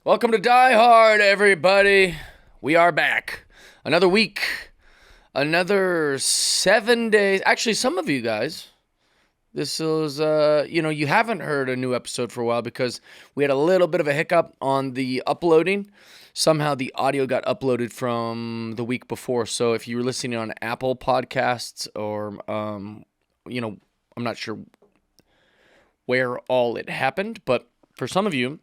Welcome to Die Hard, everybody. We are back. Another week. Another 7 days. Actually, some of you guys, this is, you haven't heard a new episode for a while because we had a little bit of a hiccup on the uploading. Somehow the audio got uploaded from the week before. So if you were listening on Apple Podcasts or, I'm not sure where all it happened, but for some of you,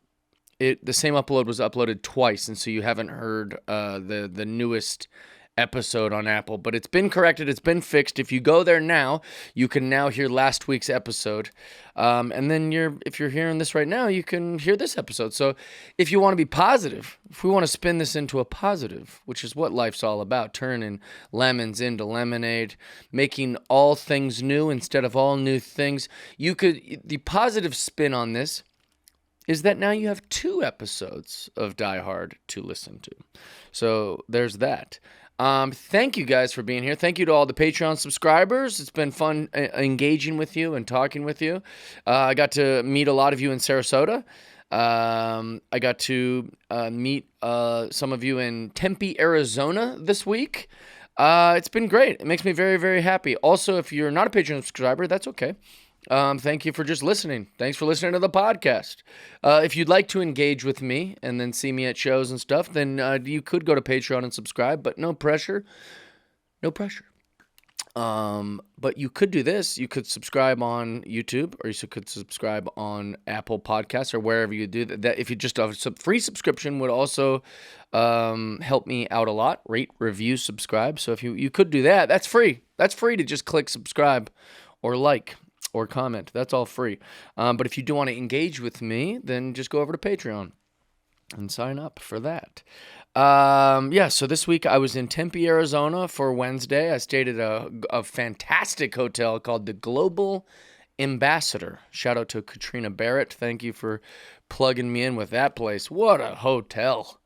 the same upload was uploaded twice, and so you haven't heard the newest episode on Apple. But it's been corrected. It's been fixed. If you go there now, you can now hear last week's episode. And then if you're hearing this right now, you can hear this episode. So if you want to be positive, if we want to spin this into a positive, which is what life's all about, turning lemons into lemonade, making all things new instead of all new things, the positive spin on this is that now you have 2 episodes of Die Hard to listen to. So there's that. Thank you guys for being here. Thank you to all the Patreon subscribers. It's been fun engaging with you and talking with you. I got to meet a lot of you in Sarasota. I got to meet some of you in Tempe, Arizona this week. It's been great. It makes me very, very happy. Also, if you're not a Patreon subscriber, that's okay. Thank you for just listening. Thanks for listening to the podcast. If you'd like to engage with me and then see me at shows and stuff, then you could go to Patreon and subscribe, but no pressure. No pressure. But you could do this. You could subscribe on YouTube, or you could subscribe on Apple Podcasts or wherever you do that. If you just have a free subscription would also help me out a lot. Rate, review, subscribe. So if you could do that, that's free. That's free to just click subscribe or like or comment. That's all free. But if you do want to engage with me, then just go over to Patreon and sign up for that. So this week I was in Tempe, Arizona for Wednesday. I stayed at a fantastic hotel called the Global Ambassador. Shout out to Katrina Barrett. Thank you for plugging me in with that place. What a hotel.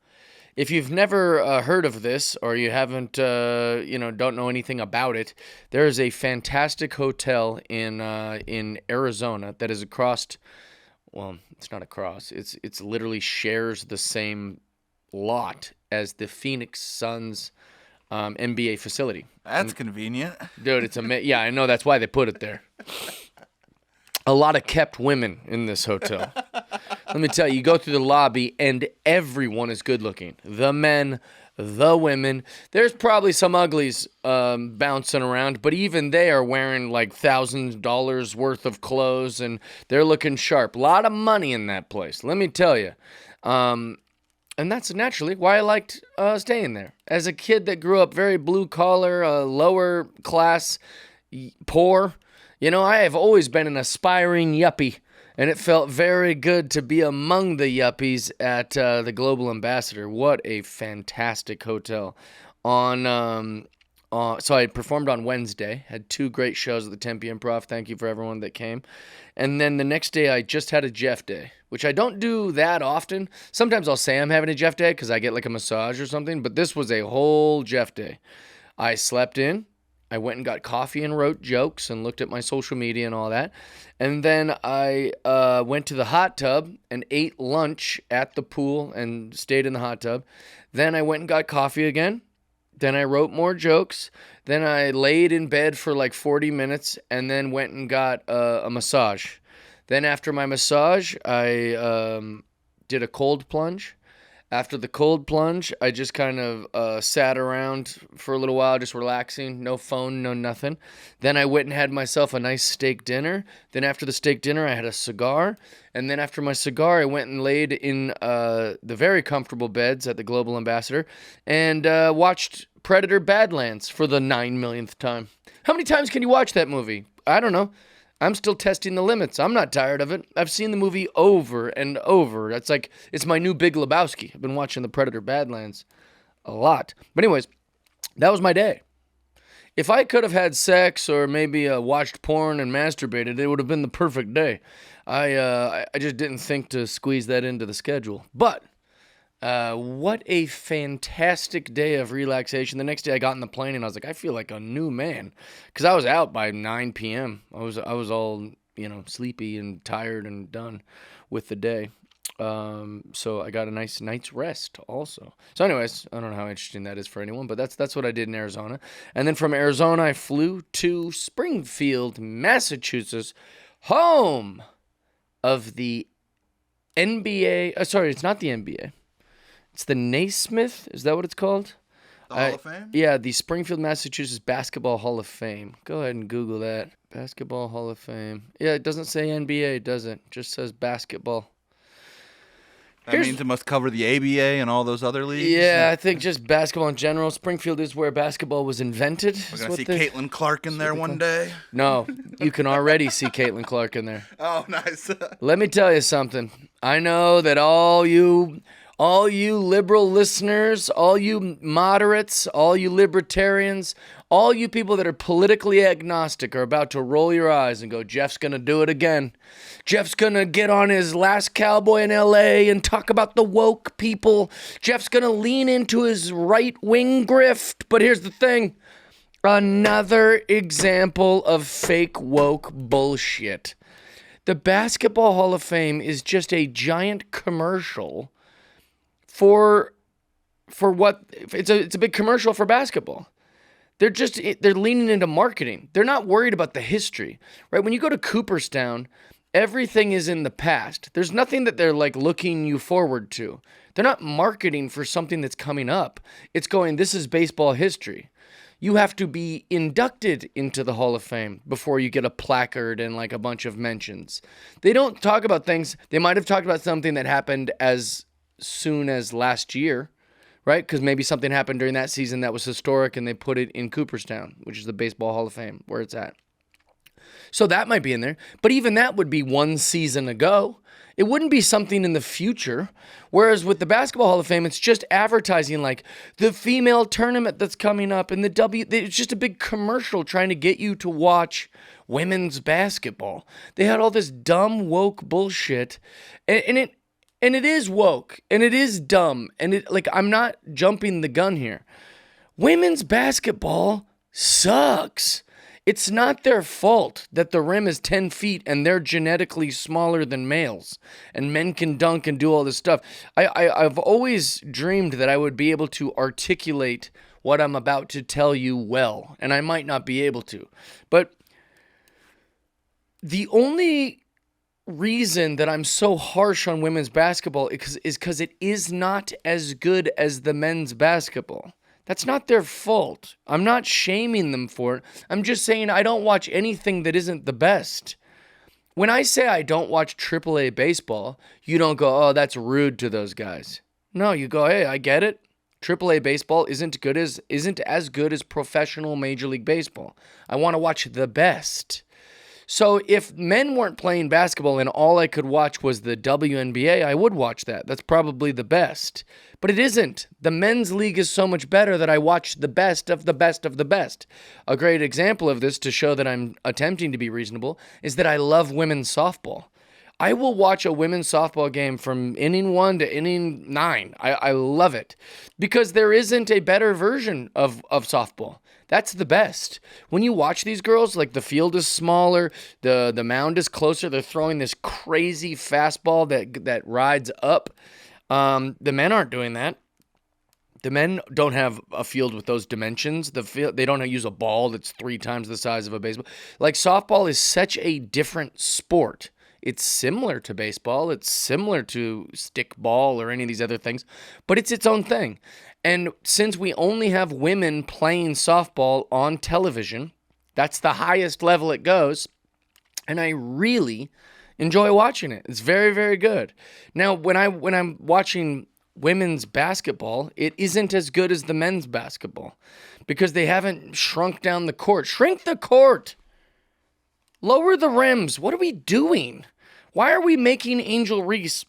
If you've never heard of this, or you haven't, don't know anything about it, there is a fantastic hotel in Arizona that is across. Well, it's not across. It's literally shares the same lot as the Phoenix Suns NBA facility. That's convenient, dude. It's yeah, I know that's why they put it there. A lot of kept women in this hotel. Let me tell you, you go through the lobby and everyone is good looking. The men, the women. There's probably some uglies bouncing around, but even they are wearing like $1,000 worth of clothes and they're looking sharp. A lot of money in that place, let me tell you. And that's naturally why I liked staying there. As a kid that grew up very blue collar, lower class, poor, I have always been an aspiring yuppie. And it felt very good to be among the yuppies at the Global Ambassador. What a fantastic hotel. So I performed on Wednesday. Had 2 great shows at the Tempe Improv. Thank you for everyone that came. And then the next day I just had a Jeff day, which I don't do that often. Sometimes I'll say I'm having a Jeff day because I get like a massage or something. But this was a whole Jeff day. I slept in. I went and got coffee and wrote jokes and looked at my social media and all that. And then I went to the hot tub and ate lunch at the pool and stayed in the hot tub. Then I went and got coffee again. Then I wrote more jokes. Then I laid in bed for like 40 minutes and then went and got a massage. Then after my massage, I did a cold plunge. After the cold plunge, I just kind of sat around for a little while, just relaxing, no phone, no nothing. Then I went and had myself a nice steak dinner. Then after the steak dinner, I had a cigar. And then after my cigar, I went and laid in the very comfortable beds at the Global Ambassador and watched Predator Badlands for the 9 millionth time. How many times can you watch that movie? I don't know. I'm still testing the limits. I'm not tired of it. I've seen the movie over and over. It's my new Big Lebowski. I've been watching the Predator Badlands a lot. But anyways, that was my day. If I could have had sex or maybe watched porn and masturbated, it would have been the perfect day. I just didn't think to squeeze that into the schedule. But what a fantastic day of relaxation. The next day I got on the plane and I was like, I feel like a new man. Because I was out by 9 p.m. I was all, sleepy and tired and done with the day. So I got a nice night's rest also. So anyways, I don't know how interesting that is for anyone, but that's what I did in Arizona. And then from Arizona, I flew to Springfield, Massachusetts, home of the NBA. Sorry, it's not the NBA. It's the Naismith. Is that what it's called? The Hall of Fame? Yeah, the Springfield, Massachusetts Basketball Hall of Fame. Go ahead and Google that. Basketball Hall of Fame. Yeah, it doesn't say NBA, does it? It just says basketball. That means it must cover the ABA and all those other leagues? Yeah, I think just basketball in general. Springfield is where basketball was invented. We're going to see Caitlin Clark in there one day? No, you can already see Caitlin Clark in there. Oh, nice. Let me tell you something. I know that all you liberal listeners, all you moderates, all you libertarians, all you people that are politically agnostic are about to roll your eyes and go, Jeff's going to do it again. Jeff's going to get on his Last Cowboy in L.A. and talk about the woke people. Jeff's going to lean into his right-wing grift. But here's the thing. Another example of fake woke bullshit. The Basketball Hall of Fame is just a giant commercial for what it's a big commercial for basketball. They're leaning into marketing. They're not worried about the history, right? When you go to Cooperstown, everything is in the past. There's nothing that they're like looking you forward to. They're not marketing for something that's coming up. It's going, this is baseball history. You have to be inducted into the Hall of Fame before you get a placard and like a bunch of mentions. They don't talk about things. They might have talked about something that happened as soon as last year, right? Because maybe something happened during that season that was historic and they put it in Cooperstown, which is the Baseball Hall of Fame, where it's at. So that might be in there. But even that would be one season ago. It wouldn't be something in the future. Whereas with the Basketball Hall of Fame, it's just advertising like the female tournament that's coming up and it's just a big commercial trying to get you to watch women's basketball. They had all this dumb woke bullshit and it is woke, and it is dumb, and I'm not jumping the gun here. Women's basketball sucks. It's not their fault that the rim is 10 feet and they're genetically smaller than males, and men can dunk and do all this stuff. I've always dreamed that I would be able to articulate what I'm about to tell you well, and I might not be able to. But the only reason that I'm so harsh on women's basketball is because it is not as good as the men's basketball. That's not their fault. I'm not shaming them for it. I'm just saying I don't watch anything that isn't the best. When I say I don't watch AAA baseball, you don't go, oh, that's rude to those guys. No, you go, hey, I get it. AAA baseball isn't as good as professional Major League Baseball. I want to watch the best. So if men weren't playing basketball and all I could watch was the WNBA, I would watch that. That's probably the best. But it isn't. The men's league is so much better that I watch the best of the best of the best. A great example of this to show that I'm attempting to be reasonable is that I love women's softball. I will watch a women's softball game from inning 1 to inning 9. I love it because there isn't a better version of softball. That's the best. When you watch these girls, like the field is smaller, the mound is closer. They're throwing this crazy fastball that rides up. The men aren't doing that. The men don't have a field with those dimensions. They don't use a ball that's 3 times the size of a baseball. Like softball is such a different sport. It's similar to baseball. It's similar to stickball or any of these other things, but it's its own thing. And since we only have women playing softball on television, that's the highest level it goes, and I really enjoy watching it. It's very, very good. Now, when I'm watching women's basketball, it isn't as good as the men's basketball because they haven't shrunk down the court. Shrink the court. Lower the rims. What are we doing? Why are we making Angel Reese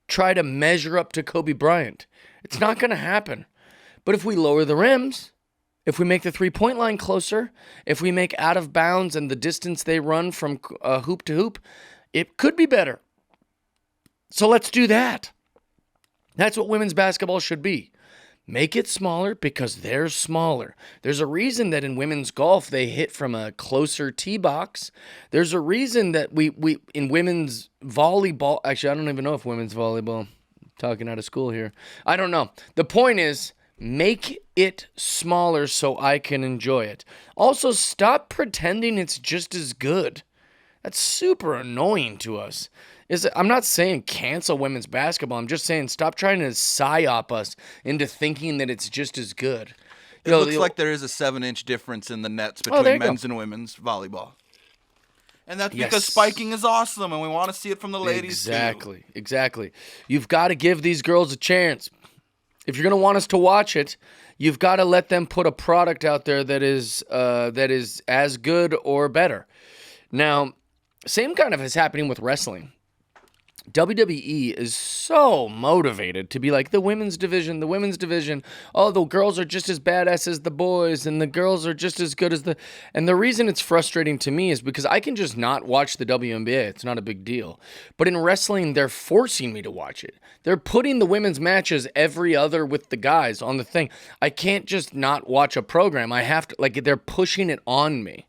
try to measure up to Kobe Bryant? It's not going to happen. But if we lower the rims, if we make the three-point line closer, if we make out of bounds and the distance they run from hoop to hoop, it could be better. So let's do that. That's what women's basketball should be. Make it smaller because they're smaller. There's a reason that in women's golf they hit from a closer tee box. There's a reason that we in women's volleyball, actually I don't even know if women's volleyball, talking out of school here. I don't know. The point is, make it smaller so I can enjoy it. Also, stop pretending it's just as good. That's super annoying to us. I'm not saying cancel women's basketball. I'm just saying stop trying to psyop us into thinking that it's just as good. It looks like there is a 7-inch difference in the nets between men's and women's volleyball. And that's because spiking is awesome, and we want to see it from the ladies too. Exactly. You've got to give these girls a chance. If you're going to want us to watch it, you've got to let them put a product out there that is as good or better. Now, same kind of is happening with wrestling. WWE is so motivated to be like the women's division. Oh, the girls are just as badass as the boys, and the girls are just as good as the... And the reason it's frustrating to me is because I can just not watch the WNBA. It's not a big deal. But in wrestling, they're forcing me to watch it. They're putting the women's matches every other with the guys on the thing. I can't just not watch a program. I have to... Like, they're pushing it on me.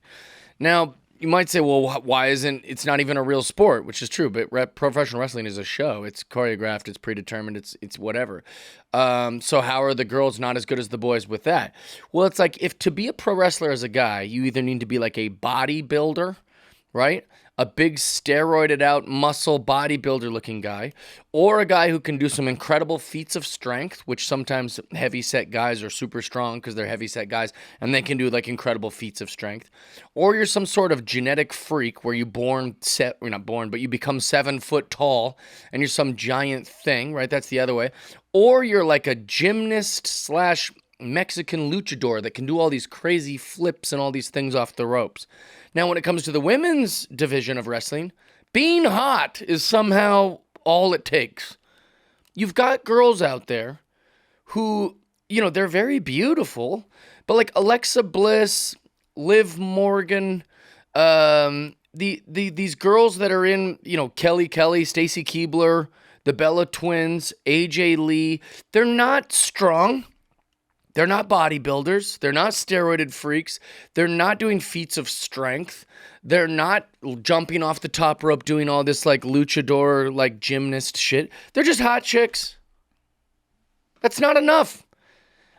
Now... You might say, well, why isn't it's not even a real sport, which is true, but professional wrestling is a show. It's choreographed, it's predetermined, it's whatever. So how are the girls not as good as the boys with that? Well, it's like if to be a pro wrestler as a guy, you either need to be like a bodybuilder, right? A big steroided out muscle bodybuilder looking guy, or a guy who can do some incredible feats of strength, which sometimes heavy set guys are super strong because they're heavy set guys and they can do like incredible feats of strength. Or you're some sort of genetic freak where you're not born, but you become 7 foot tall and you're some giant thing, right? That's the other way. Or you're like a gymnast slash Mexican luchador that can do all these crazy flips and all these things off the ropes. Now, when it comes to the women's division of wrestling, being hot is somehow all it takes. You've got girls out there who, they're very beautiful, but like Alexa Bliss, Liv Morgan, these girls that are in, Kelly, Stacy Keibler, the Bella Twins, AJ Lee, they're not strong. They're not bodybuilders. They're not steroided freaks. They're not doing feats of strength. They're not jumping off the top rope doing all this like luchador, like gymnast shit. They're just hot chicks. That's not enough.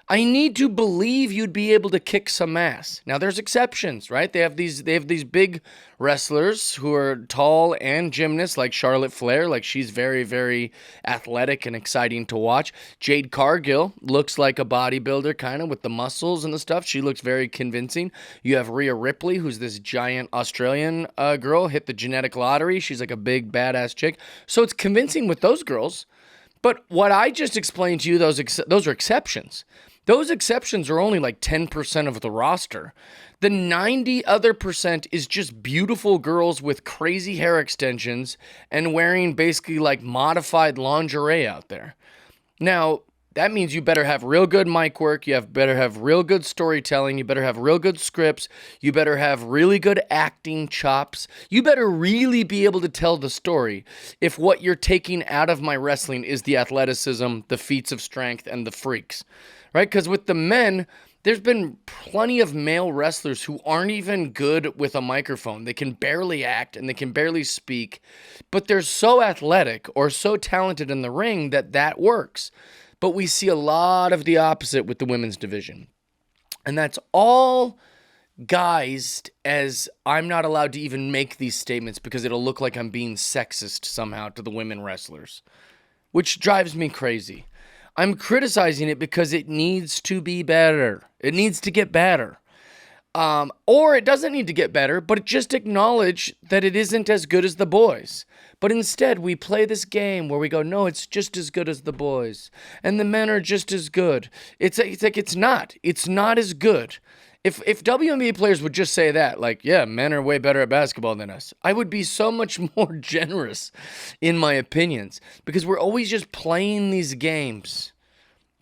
I need to believe you'd be able to kick some ass. Now there's exceptions, right? They have these big wrestlers who are tall and gymnasts, like Charlotte Flair. Like she's very, very athletic and exciting to watch. Jade Cargill looks like a bodybuilder kind of with the muscles and the stuff. She looks very convincing. You have Rhea Ripley, who's this giant Australian girl, hit the genetic lottery. She's like a big badass chick. So it's convincing with those girls. But what I just explained to you, those are exceptions. Those exceptions are only like 10% of the roster. The 90 other percent is just beautiful girls with crazy hair extensions and wearing basically like modified lingerie out there. Now, that means you better have real good mic work. You better have real good storytelling. You better have real good scripts. You better have really good acting chops. You better really be able to tell the story if what you're taking out of my wrestling is the athleticism, the feats of strength, and the freaks. Right? Because with the men, there's been plenty of male wrestlers who aren't even good with a microphone. They can barely act and they can barely speak, but they're so athletic or so talented in the ring that works. But we see a lot of the opposite with the women's division. And that's all guised as I'm not allowed to even make these statements because it'll look like I'm being sexist somehow to the women wrestlers, which drives me crazy. I'm criticizing it because it needs to be better. It needs to get better. Or it doesn't need to get better, but just acknowledge that it isn't as good as the boys. But instead, we play this game where we go, no, it's just as good as the boys. And the men are just as good. It's like, it's not. It's not as good. If WNBA players would just say that, like, yeah, men are way better at basketball than us, I would be so much more generous in my opinions because we're always just playing these games,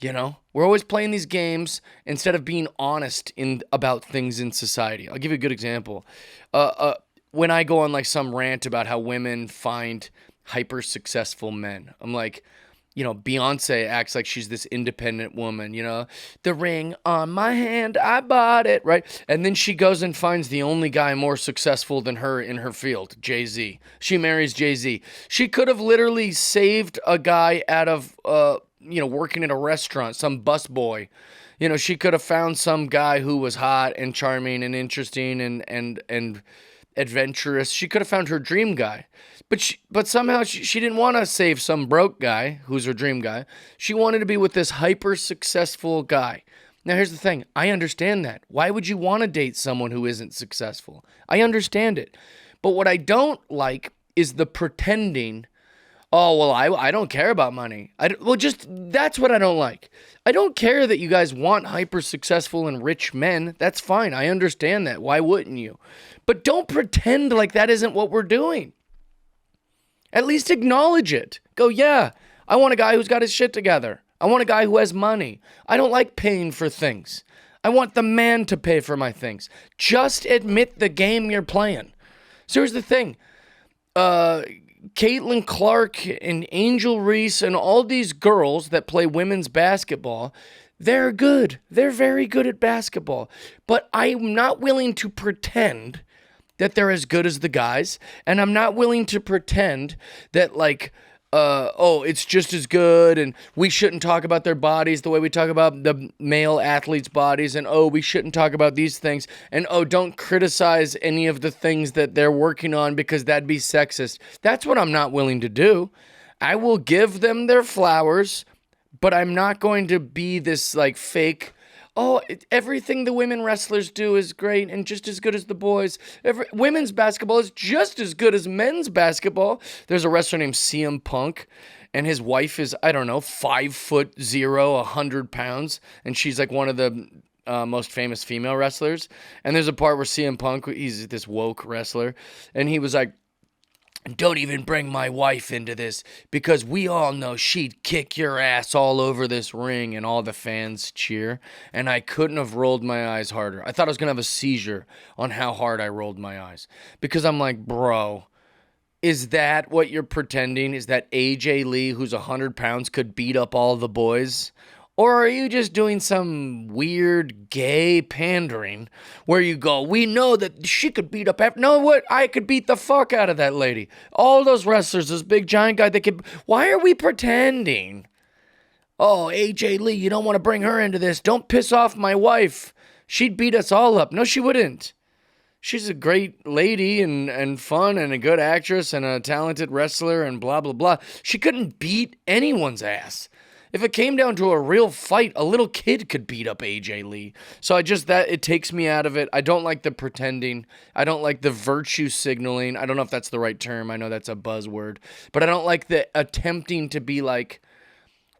We're always playing these games instead of being honest about things in society. I'll give you a good example. When I go on like some rant about how women find hyper successful men, I'm like, Beyonce acts like she's this independent woman, the ring on my hand, I bought it, right? And then she goes and finds the only guy more successful than her in her field, Jay-Z. She marries Jay-Z. She could have literally saved a guy out of, working at a restaurant, some busboy. She could have found some guy who was hot and charming and interesting and adventurous. She could have found her dream guy. But somehow she didn't want to save some broke guy who's her dream guy. She wanted to be with this hyper successful guy. Now, here's the thing. I understand that. Why would you want to date someone who isn't successful? I understand it. But what I don't like is the pretending. Oh, well, I don't care about money. That's what I don't like. I don't care that you guys want hyper successful and rich men. That's fine. I understand that. Why wouldn't you? But don't pretend like that isn't what we're doing. At least acknowledge it. Go, yeah, I want a guy who's got his shit together. I want a guy who has money. I don't like paying for things. I want the man to pay for my things. Just admit the game you're playing. So here's the thing. Caitlin Clark and Angel Reese and all these girls that play women's basketball, they're good. They're very good at basketball. But I'm not willing to pretend that they're as good as the guys, and I'm not willing to pretend that it's just as good, and we shouldn't talk about their bodies the way we talk about the male athletes' bodies, and we shouldn't talk about these things, and don't criticize any of the things that they're working on because that'd be sexist. That's what I'm not willing to do. I will give them their flowers, but I'm not going to be this fake, everything the women wrestlers do is great and just as good as the boys. Women's basketball is just as good as men's basketball. There's a wrestler named CM Punk, and his wife is, 5'0", 100 pounds, and she's one of the most famous female wrestlers. And there's a part where CM Punk, he's this woke wrestler, and he was like, don't even bring my wife into this because we all know she'd kick your ass all over this ring, and all the fans cheer. And I couldn't have rolled my eyes harder. I thought I was going to have a seizure on how hard I rolled my eyes because I'm like, bro, is that what you're pretending? Is that AJ Lee, who's 100 pounds, could beat up all the boys? Or are you just doing some weird gay pandering where you go, we know that she could beat up... I could beat the fuck out of that lady. All those wrestlers, this big giant guy, they could... Why are we pretending? Oh, AJ Lee, you don't want to bring her into this. Don't piss off my wife. She'd beat us all up. No, she wouldn't. She's a great lady and fun and a good actress and a talented wrestler and blah, blah, blah. She couldn't beat anyone's ass. If it came down to a real fight, a little kid could beat up AJ Lee. So it takes me out of it. I don't like the pretending. I don't like the virtue signaling. I don't know if that's the right term. I know that's a buzzword. But I don't like the attempting to be like,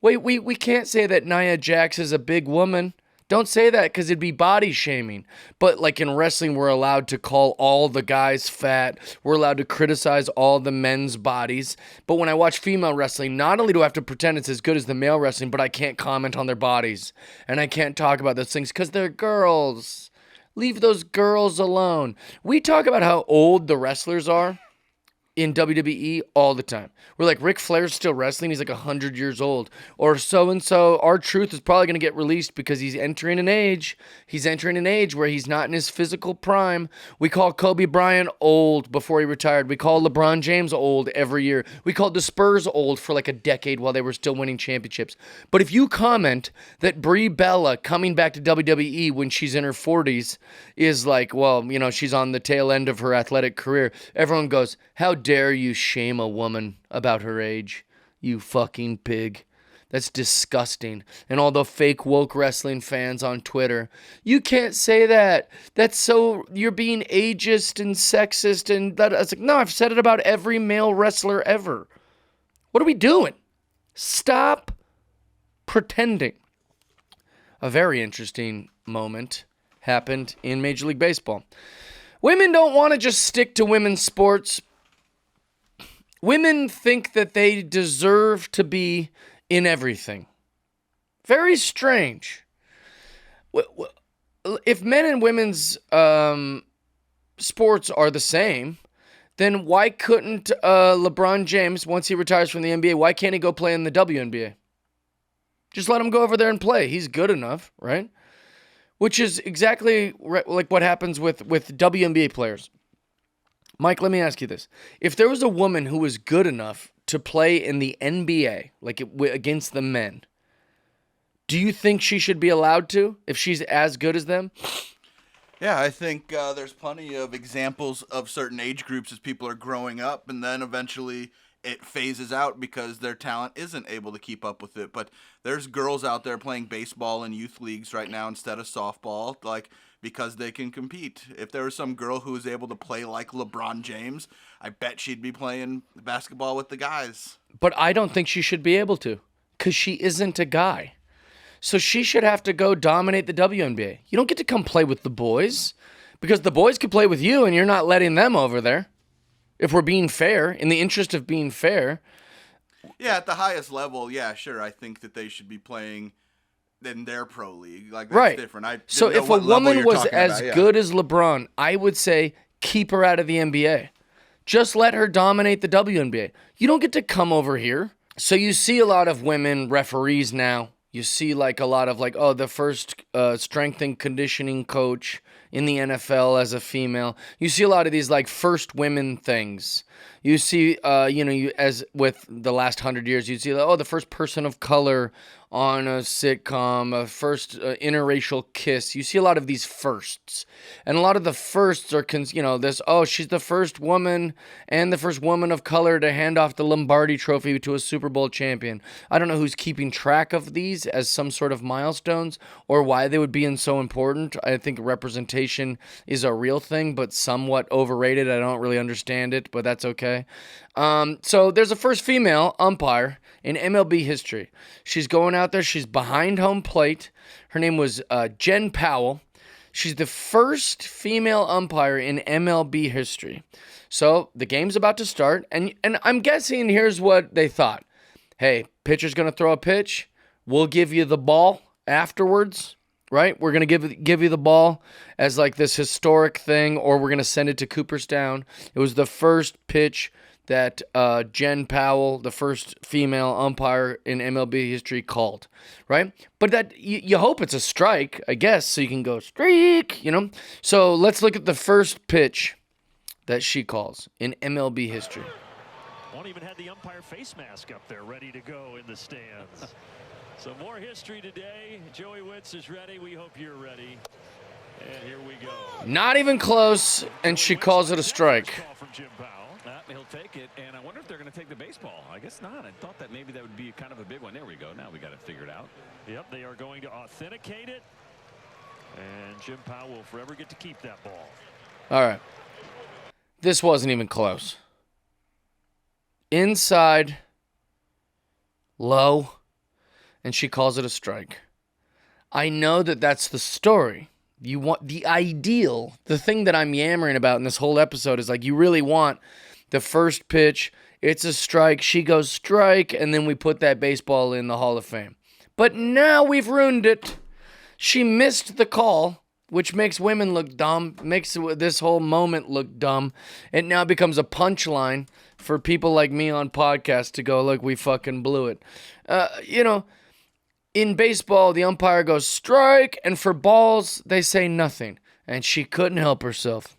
wait, we can't say that Nia Jax is a big woman. Don't say that because it'd be body shaming. But in wrestling, we're allowed to call all the guys fat. We're allowed to criticize all the men's bodies. But when I watch female wrestling, not only do I have to pretend it's as good as the male wrestling, but I can't comment on their bodies. And I can't talk about those things because they're girls. Leave those girls alone. We talk about how old the wrestlers are in WWE all the time. We're like, Ric Flair's still wrestling. He's 100 years old. Or so-and-so, R-Truth is probably going to get released because he's entering an age. He's entering an age where he's not in his physical prime. We call Kobe Bryant old before he retired. We call LeBron James old every year. We called the Spurs old for a decade while they were still winning championships. But if you comment that Brie Bella coming back to WWE when she's in her 40s is she's on the tail end of her athletic career, everyone goes, how dare you shame a woman about her age, you fucking pig. That's disgusting. And all the fake woke wrestling fans on Twitter, you can't say that. You're being ageist and sexist. And that. I was like, no, I've said it about every male wrestler ever. What are we doing? Stop pretending. A very interesting moment happened in Major League Baseball. Women don't want to just stick to women's sports. Women think that they deserve to be in everything. Very strange. If men and women's sports are the same, then why couldn't LeBron James, once he retires from the NBA, why can't he go play in the WNBA? Just let him go over there and play. He's good enough, right? Which is exactly like what happens with WNBA players. Mike, let me ask you this. If there was a woman who was good enough to play in the NBA, like against the men, do you think she should be allowed to if she's as good as them? Yeah, I think there's plenty of examples of certain age groups as people are growing up, and then eventually it phases out because their talent isn't able to keep up with it. But there's girls out there playing baseball in youth leagues right now instead of softball, like, because they can compete. If there was some girl who was able to play like LeBron James, I bet she'd be playing basketball with the guys. But I don't think she should be able to, because she isn't a guy. So she should have to go dominate the WNBA. You don't get to come play with the boys, because the boys could play with you and you're not letting them over there. If we're being fair, in the interest of being fair. Yeah, at the highest level, yeah, sure. I think that they should be playing in their pro league. Like, that's right. different. So if a woman was as good as LeBron, I would say keep her out of the NBA. Just let her dominate the WNBA. You don't get to come over here. So you see a lot of women referees now. You see like a lot of like, oh, the first strength and conditioning coach in the NFL as a female. You see a lot of these like first women things. You see, as with the last 100 years, you see, the first person of color on a sitcom, a first interracial kiss. You see a lot of these firsts. And a lot of the firsts are, she's the first woman and the first woman of color to hand off the Lombardi trophy to a Super Bowl champion. I don't know who's keeping track of these as some sort of milestones or why they would be so important. I think representation is a real thing, but somewhat overrated. I don't really understand it, but that's okay. So there's a first female umpire in MLB history. She's going out there. She's behind home plate. Her name was Jen Powell. She's the first female umpire in MLB history. So the game's about to start, and I'm guessing here's what they thought. Hey, pitcher's going to throw a pitch. We'll give you the ball afterwards, right? We're going to give you the ball as like this historic thing, or we're going to send it to Cooperstown. It was the first pitch that Jen Powell, the first female umpire in MLB history, called, right? But that you hope it's a strike, I guess, so you can go streak, So let's look at the first pitch that she calls in MLB history. One even had the umpire face mask up there ready to go in the stands. So more history today. Joey Witz is ready. We hope you're ready. And here we go. Not even close, and she calls it a strike. He'll take it, and I wonder if they're going to take the baseball. I guess not. I thought that maybe that would be kind of a big one. There we go. Now we got it figured out. Yep, they are going to authenticate it, and Jim Powell will forever get to keep that ball. All right. This wasn't even close. Inside, low, and she calls it a strike. I know that that's the story. You want the ideal, the thing that I'm yammering about in this whole episode is like you really want the first pitch, it's a strike, she goes strike, and then we put that baseball in the Hall of Fame. But now we've ruined it. She missed the call, which makes women look dumb, makes this whole moment look dumb. It now becomes a punchline for people like me on podcasts to go, look, we fucking blew it. In baseball, the umpire goes strike, and for balls, they say nothing. And she couldn't help herself.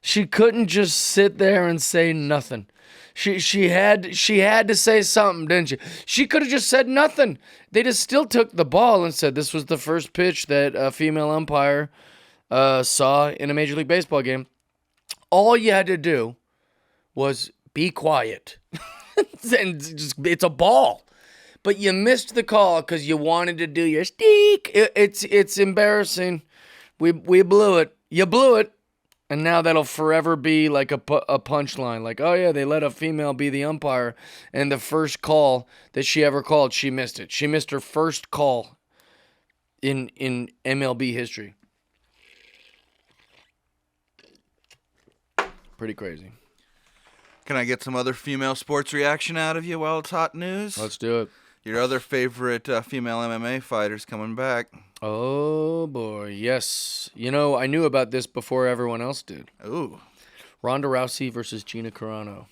She couldn't just sit there and say nothing. She had to say something, didn't she? She could have just said nothing. They just still took the ball and said this was the first pitch that a female umpire saw in a Major League Baseball game. All you had to do was be quiet. And it's a ball. But you missed the call because you wanted to do your steak. It's embarrassing. We blew it. You blew it. And now that'll forever be like a punchline. Like, oh yeah, they let a female be the umpire. And the first call that she ever called, she missed it. She missed her first call in MLB history. Pretty crazy. Can I get some other female sports reaction out of you while it's hot news? Let's do it. Your other favorite female MMA fighter's coming back. Oh, boy. Yes. I knew about this before everyone else did. Ooh. Ronda Rousey versus Gina Carano.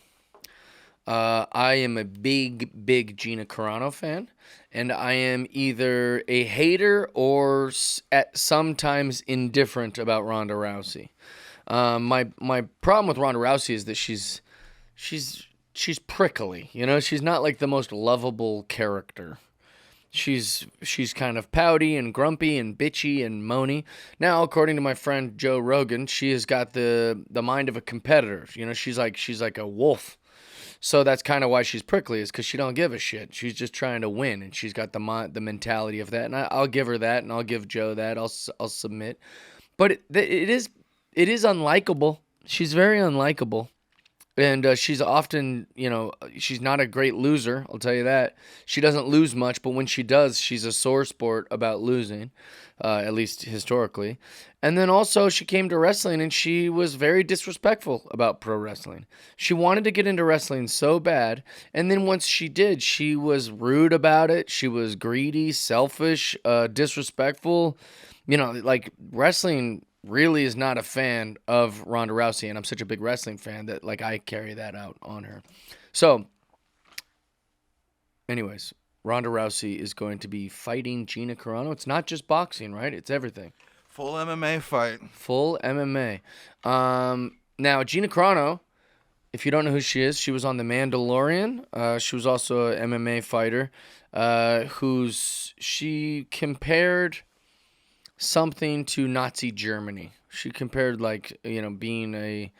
I am a big Gina Carano fan, and I am either a hater or sometimes indifferent about Ronda Rousey. My problem with Ronda Rousey is that she's prickly. You know, she's not like the most lovable character. She's kind of pouty and grumpy and bitchy and moany. Now, according to my friend Joe Rogan, she has got the mind of a competitor. You know, she's like a wolf. So that's kind of why she's prickly, is because she don't give a shit. She's just trying to win, and she's got the mentality of that. And I'll give her that, and I'll give Joe that. I'll submit. But it is unlikable. She's very unlikable. And she's often, you know, she's not a great loser, I'll tell you that. She doesn't lose much, but when she does, she's a sore sport about losing, at least historically. And then also she came to wrestling and she was very disrespectful about pro wrestling. She wanted to get into wrestling so bad, and then once she did, she was rude about it. She was greedy, selfish, disrespectful. You know, like wrestling really is not a fan of Ronda Rousey, and I'm such a big wrestling fan that like I carry that out on her. So, anyways, Ronda Rousey is going to be fighting Gina Carano. It's not just boxing, right? It's everything. Full MMA fight. Full MMA. Now, Gina Carano, if you don't know who she is, she was on The Mandalorian. She was also an MMA fighter she compared something to Nazi Germany. She compared, like, you know, being a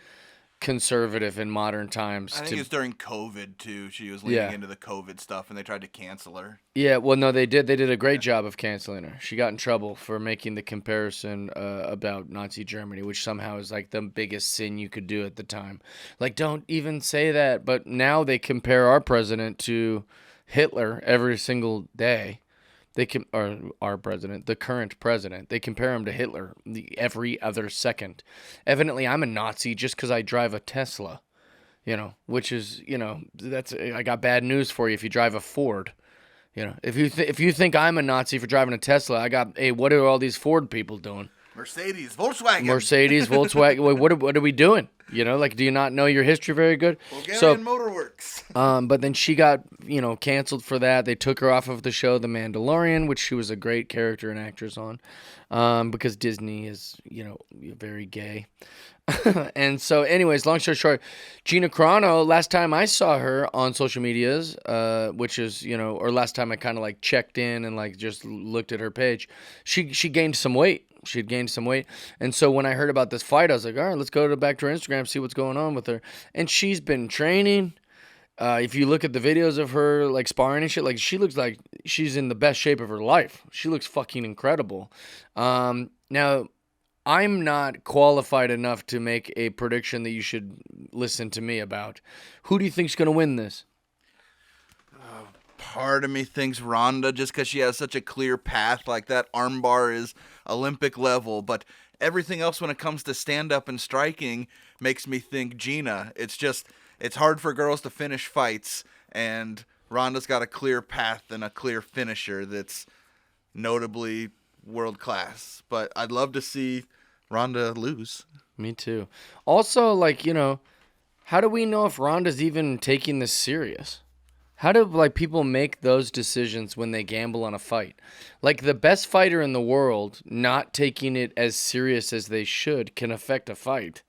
conservative in modern times. I think it was during COVID, too. She was leaning into the COVID stuff, and they tried to cancel her. Yeah, well, no, they did. They did a great job of canceling her. She got in trouble for making the comparison about Nazi Germany, which somehow is, like, the biggest sin you could do at the time. Like, don't even say that. But now they compare our president to Hitler every single day. Or our president, the current president, they compare him to Hitler every other second. Evidently, I'm a Nazi just because I drive a Tesla, you know, which is, you know, I got bad news for you if you drive a Ford. You know, if you think I'm a Nazi for driving a Tesla, what are all these Ford people doing? Mercedes, Volkswagen. Wait, what are we doing? You know, like, do you not know your history very good? Bulgarian Motorworks. But then she got, you know, canceled for that. They took her off of the show The Mandalorian, which she was a great character and actress on, because Disney is, you know, very gay. And so, anyways, long story short, Gina Carano, last time I saw her on social medias, which is, you know, or last time I kind of like checked in and like just looked at her page, she gained some weight. She had gained some weight. And so when I heard about this fight, I was like, all right, let's go back to her Instagram, see what's going on with her. And she's been training. If you look at the videos of her like sparring and shit, like she looks like she's in the best shape of her life. She looks fucking incredible. Now, I'm not qualified enough to make a prediction that you should listen to me about. Who do you think's going to win this? Part of me thinks Ronda, just because she has such a clear path. Like, that armbar is Olympic level, but everything else when it comes to stand-up and striking makes me think Gina. It's hard for girls to finish fights, and Ronda's got a clear path and a clear finisher that's notably world-class. But I'd love to see Ronda lose. Me too. Also, like, you know, how do we know if Ronda's even taking this serious? How do, like, people make those decisions when they gamble on a fight? Like, the best fighter in the world not taking it as serious as they should can affect a fight.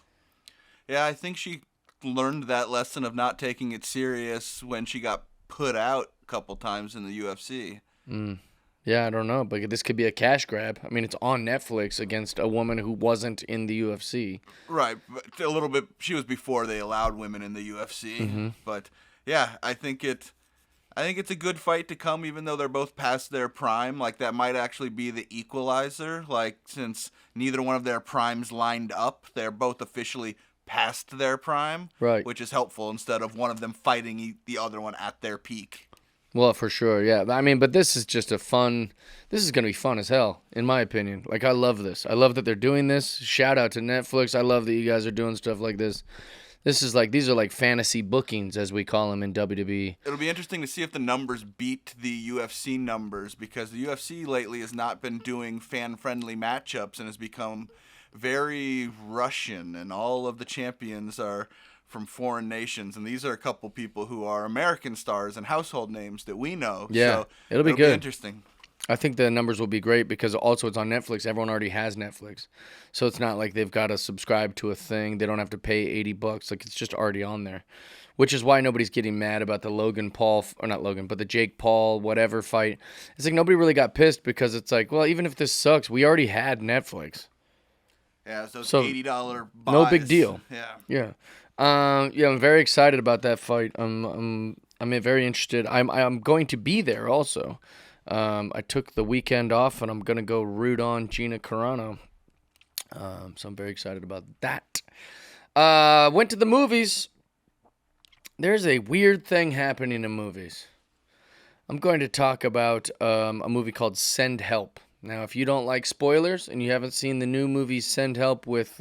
Yeah, I think she learned that lesson of not taking it serious when she got put out a couple times in the UFC. Yeah, I don't know, but this could be a cash grab. I mean, it's on Netflix against a woman who wasn't in the UFC. Right, but a little bit. She was before they allowed women in the UFC. Mm-hmm. But yeah, I think it's a good fight to come, even though they're both past their prime. Like, that might actually be the equalizer. Like, since neither one of their primes lined up, they're both officially past their prime, right? Which is helpful instead of one of them fighting the other one at their peak. Well, for sure, yeah. I mean, but this is just this is going to be fun as hell, in my opinion. Like, I love this. I love that they're doing this. Shout out to Netflix. I love that you guys are doing stuff like this. These are like fantasy bookings, as we call them in WWE. It'll be interesting to see if the numbers beat the UFC numbers, because the UFC lately has not been doing fan-friendly matchups and has become very Russian, and all of the champions are from foreign nations, and these are a couple people who are American stars and household names that we know. Yeah, so it'll be good. Interesting. I think the numbers will be great because also it's on Netflix. Everyone already has Netflix. So it's not like they've got to subscribe to a thing. They don't have to pay $80. Like, it's just already on there. Which is why nobody's getting mad about the Logan Paul, or not Logan, but the Jake Paul whatever fight. It's like nobody really got pissed because it's like, well, even if this sucks, we already had Netflix. Yeah, so it's So, $80 buys. No big deal. Yeah. Yeah. I'm very excited about that fight. I'm very interested. I'm going to be there also. I took the weekend off, and I'm going to go root on Gina Carano. So I'm very excited about that. Went to the movies. There's a weird thing happening in movies. I'm going to talk about a movie called Send Help. Now, if you don't like spoilers and you haven't seen the new movie Send Help with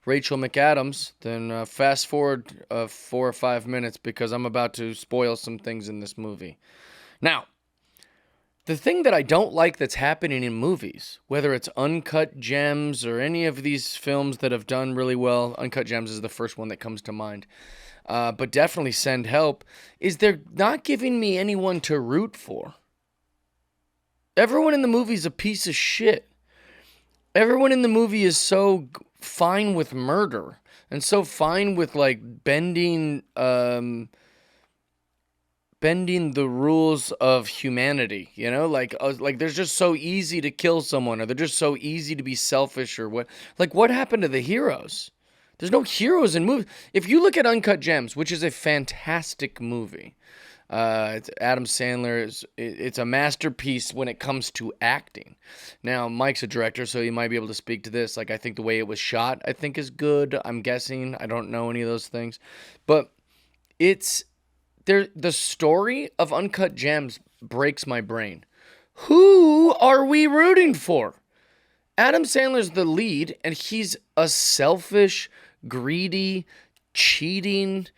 Rachel McAdams, then fast forward 4 or 5 minutes because I'm about to spoil some things in this movie. Now, the thing that I don't like that's happening in movies, whether it's Uncut Gems or any of these films that have done really well, Uncut Gems is the first one that comes to mind, but definitely Send Help, is they're not giving me anyone to root for. Everyone in the movie is a piece of shit. Everyone in the movie is so fine with murder and so fine with like bending the rules of humanity, you know, like they're just so easy to kill someone, or they're just so easy to be selfish, or what. Like, what happened to the heroes? There's no heroes in movies. If you look at Uncut Gems, which is a fantastic movie, it's Adam Sandler. It's a masterpiece when it comes to acting. Now, Mike's a director, so he might be able to speak to this. Like, I think the way it was shot, I think, is good. I'm guessing. I don't know any of those things, but it's the story of Uncut Gems breaks my brain. Who are we rooting for? Adam Sandler's the lead, and he's a selfish, greedy, cheating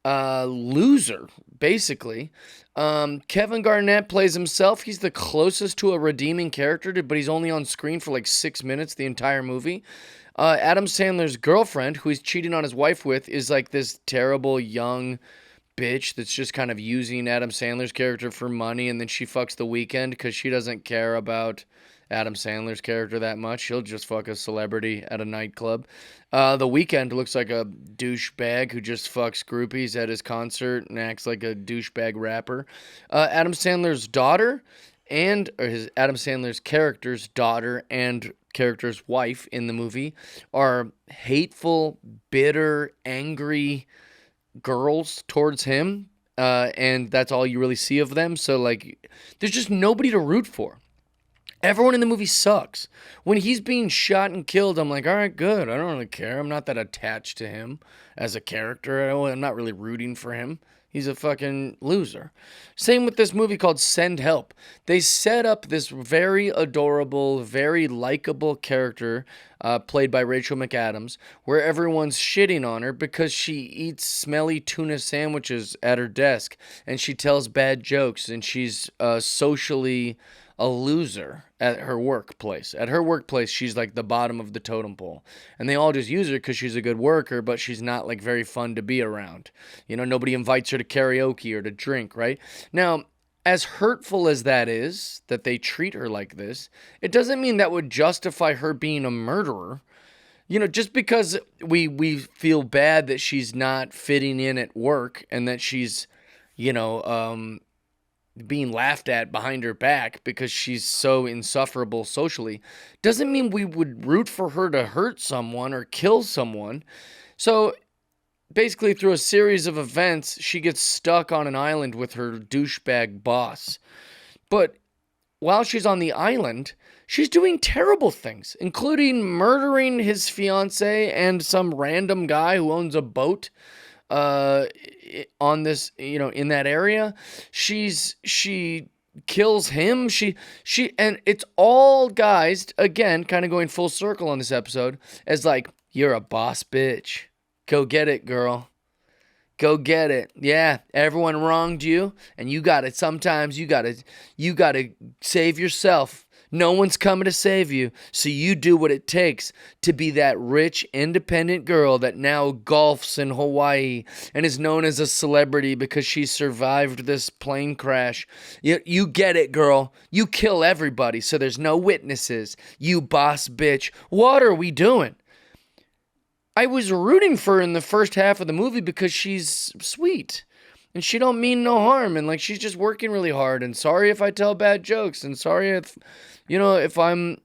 loser, basically. Kevin Garnett plays himself. He's the closest to a redeeming character, but he's only on screen for like 6 minutes the entire movie. Adam Sandler's girlfriend, who he's cheating on his wife with, is like this terrible young bitch that's just kind of using Adam Sandler's character for money, and then she fucks The Weeknd because she doesn't care about Adam Sandler's character that much. She'll just fuck a celebrity at a nightclub. The Weeknd looks like a douchebag who just fucks groupies at his concert and acts like a douchebag rapper. Adam Sandler's daughter Adam Sandler's character's daughter and character's wife in the movie are hateful, bitter, angry girls towards him, and that's all you really see of them. So, like, there's just nobody to root for. Everyone in the movie sucks. When he's being shot and killed, I'm like, all right, good. I don't really care. I'm not that attached to him as a character. I'm not really rooting for him. He's a fucking loser. Same with this movie called Send Help. They set up this very adorable, very likable character played by Rachel McAdams, where everyone's shitting on her because she eats smelly tuna sandwiches at her desk, and she tells bad jokes, and she's socially a loser at her workplace. At her workplace, she's like the bottom of the totem pole. And they all just use her because she's a good worker, but she's not like very fun to be around. You know, nobody invites her to karaoke or to drink, right? Now, as hurtful as that is, that they treat her like this, it doesn't mean that would justify her being a murderer. You know, just because we feel bad that she's not fitting in at work and that she's, you know, being laughed at behind her back because she's so insufferable socially, doesn't mean we would root for her to hurt someone or kill someone. So basically, through a series of events, she gets stuck on an island with her douchebag boss. But while she's on the island, she's doing terrible things, including murdering his fiance and some random guy who owns a boat on this, you know, in that area. She kills him. She and it's all guys, again, kind of going full circle on this episode, as like, you're a boss bitch. Go get it, girl. Go get it. Yeah, everyone wronged you, and you got it. Sometimes you got to save yourself No one's coming to save you, so you do what it takes to be that rich, independent girl that now golfs in Hawaii and is known as a celebrity because she survived this plane crash. You get it, girl. You kill everybody, so there's no witnesses. You boss bitch. What are we doing? I was rooting for her in the first half of the movie because she's sweet. And she don't mean no harm, and like she's just working really hard. And sorry if I tell bad jokes, and sorry if, if I'm,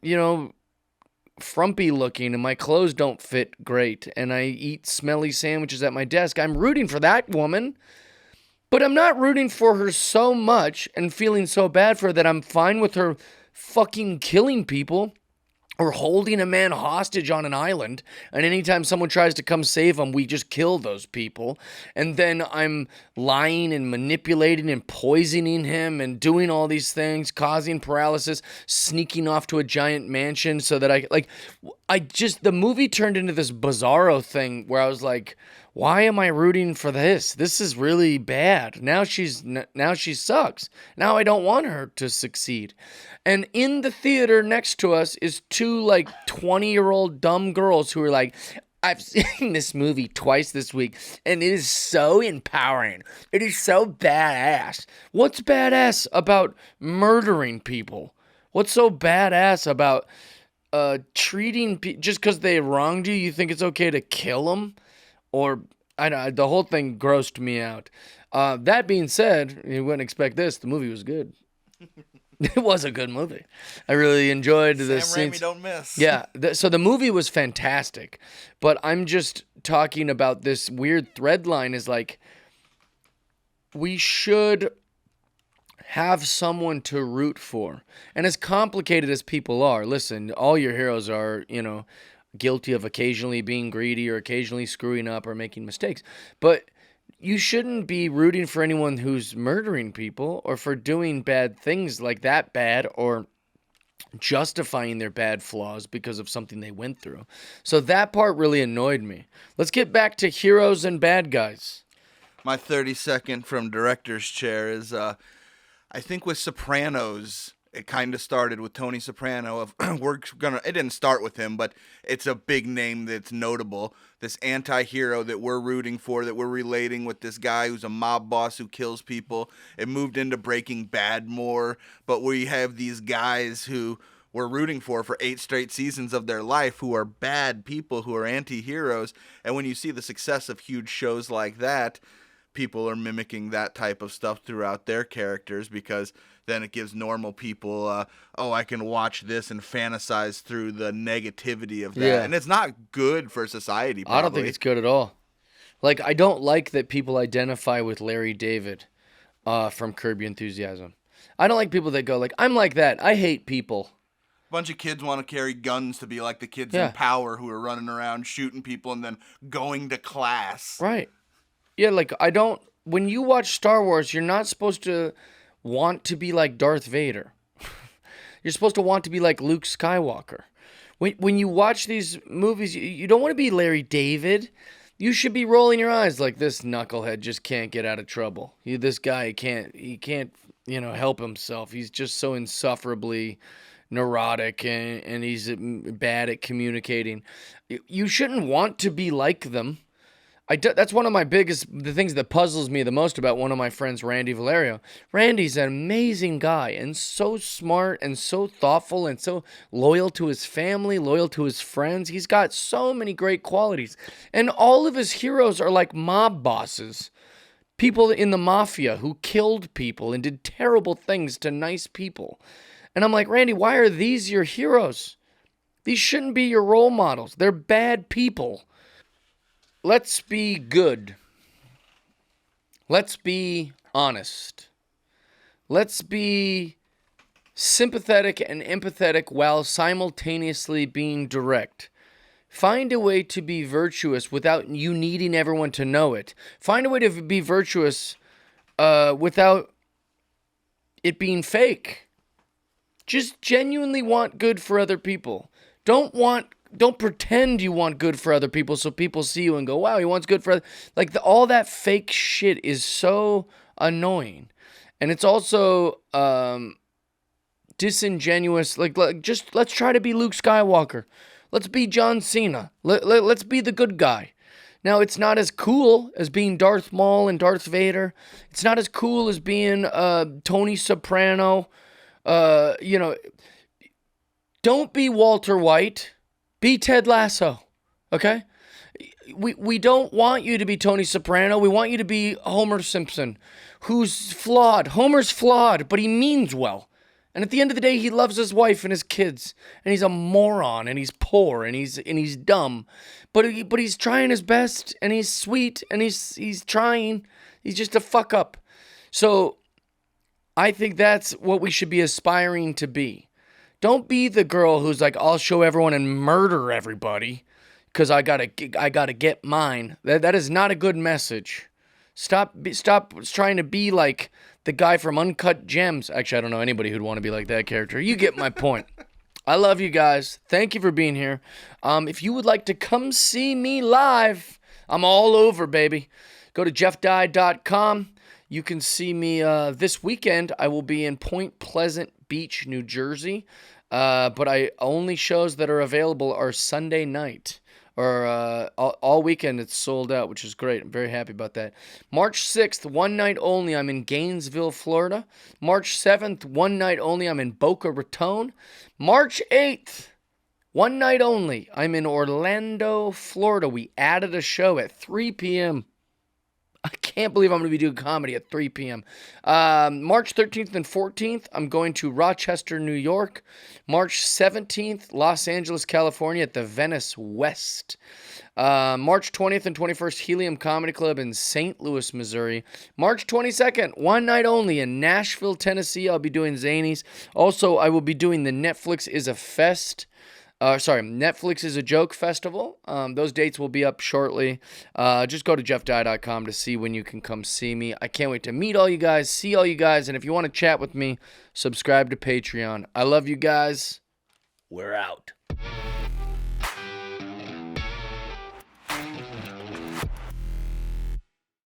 frumpy looking and my clothes don't fit great, and I eat smelly sandwiches at my desk. I'm rooting for that woman, but I'm not rooting for her so much and feeling so bad for her that I'm fine with her fucking killing people. Or holding a man hostage on an island, and anytime someone tries to come save him, we just kill those people. And then I'm lying and manipulating and poisoning him and doing all these things, causing paralysis, sneaking off to a giant mansion so that the movie turned into this bizarro thing where I was like, why am I rooting for this? This is really bad. Now she sucks. Now I don't want her to succeed. And in the theater next to us is two 20-year-old dumb girls who are like, I've seen this movie twice this week, and it is so empowering. It is so badass. What's badass about murdering people? What's so badass about treating people just because they wronged you? You think it's okay to kill them? Or I don't. The whole thing grossed me out. That being said, you wouldn't expect this. The movie was good. It was a good movie. I really enjoyed the scenes. Sam Raimi don't miss. Yeah. So the movie was fantastic, but I'm just talking about this weird thread line. Is like we should have someone to root for, and as complicated as people are, listen, all your heroes are, guilty of occasionally being greedy or occasionally screwing up or making mistakes. But you shouldn't be rooting for anyone who's murdering people or for doing bad things like that bad or justifying their bad flaws because of something they went through. So that part really annoyed me. Let's get back to heroes and bad guys. My 30-second from director's chair is, I think with Sopranos, it kind of started with Tony Soprano it didn't start with him, but it's a big name that's notable. This anti-hero that we're rooting for, that we're relating with this guy who's a mob boss who kills people. It moved into Breaking Bad more, but we have these guys who we're rooting for 8 straight seasons of their life who are bad people, who are anti-heroes. And when you see the success of huge shows like that, people are mimicking that type of stuff throughout their characters because then it gives normal people, I can watch this and fantasize through the negativity of that. Yeah. And it's not good for society, probably. I don't think it's good at all. I don't like that people identify with Larry David from Curb Your Enthusiasm. I don't like people that go I'm like that. I hate people. A bunch of kids want to carry guns to be like the kids in Power who are running around shooting people and then going to class. Right. Yeah, when you watch Star Wars, you're not supposed to want to be like Darth Vader. You're supposed to want to be like Luke Skywalker. When you watch these movies, you don't want to be Larry David. You should be rolling your eyes like this knucklehead just can't get out of trouble. This guy he can't help himself. He's just so insufferably neurotic and he's bad at communicating. You shouldn't want to be like them. That's one of the things that puzzles me the most about one of my friends, Randy Valerio. Randy's an amazing guy and so smart and so thoughtful and so loyal to his family, loyal to his friends. He's got so many great qualities. And all of his heroes are like mob bosses, people in the mafia who killed people and did terrible things to nice people. And I'm like, Randy, why are these your heroes? These shouldn't be your role models. They're bad people. Let's be good. Let's be honest. Let's be sympathetic and empathetic while simultaneously being direct. Find a way to be virtuous without you needing everyone to know it. Find a way to be virtuous without it being fake. Just genuinely want good for other people. Don't pretend you want good for other people so people see you and go, wow, he wants good for all that fake shit is so annoying. And it's also disingenuous. Like just let's try to be Luke Skywalker. Let's be John Cena. Let's be the good guy. Now, it's not as cool as being Darth Maul and Darth Vader. It's not as cool as being Tony Soprano. Don't be Walter White. Be Ted Lasso. Okay? We don't want you to be Tony Soprano. We want you to be Homer Simpson, who's flawed. Homer's flawed, but he means well. And at the end of the day, he loves his wife and his kids. And he's a moron, and he's poor, and he's dumb. But he's trying his best, and he's sweet, and he's trying. He's just a fuck up. So I think that's what we should be aspiring to be. Don't be the girl who's like, I'll show everyone and murder everybody because I gotta get mine. That is not a good message. Stop trying to be like the guy from Uncut Gems. Actually, I don't know anybody who'd want to be like that character. You get my point. I love you guys. Thank you for being here. If you would like to come see me live, I'm all over, baby. Go to jeffdye.com. You can see me this weekend. I will be in Point Pleasant Beach, New Jersey. But only shows that are available are Sunday night. Or all weekend it's sold out, which is great. I'm very happy about that. March 6th, one night only, I'm in Gainesville, Florida. March 7th, one night only, I'm in Boca Raton. March 8th, one night only, I'm in Orlando, Florida. We added a show at 3 p.m. I can't believe I'm going to be doing comedy at 3 p.m. March 13th and 14th, I'm going to Rochester, New York. March 17th, Los Angeles, California at the Venice West. March 20th and 21st, Helium Comedy Club in St. Louis, Missouri. March 22nd, one night only in Nashville, Tennessee. I'll be doing Zanies. Also, I will be doing the Netflix is a Joke Festival. Those dates will be up shortly. Just go to jeffdye.com to see when you can come see me. I can't wait to meet all you guys, see all you guys, and if you want to chat with me, subscribe to Patreon. I love you guys. We're out.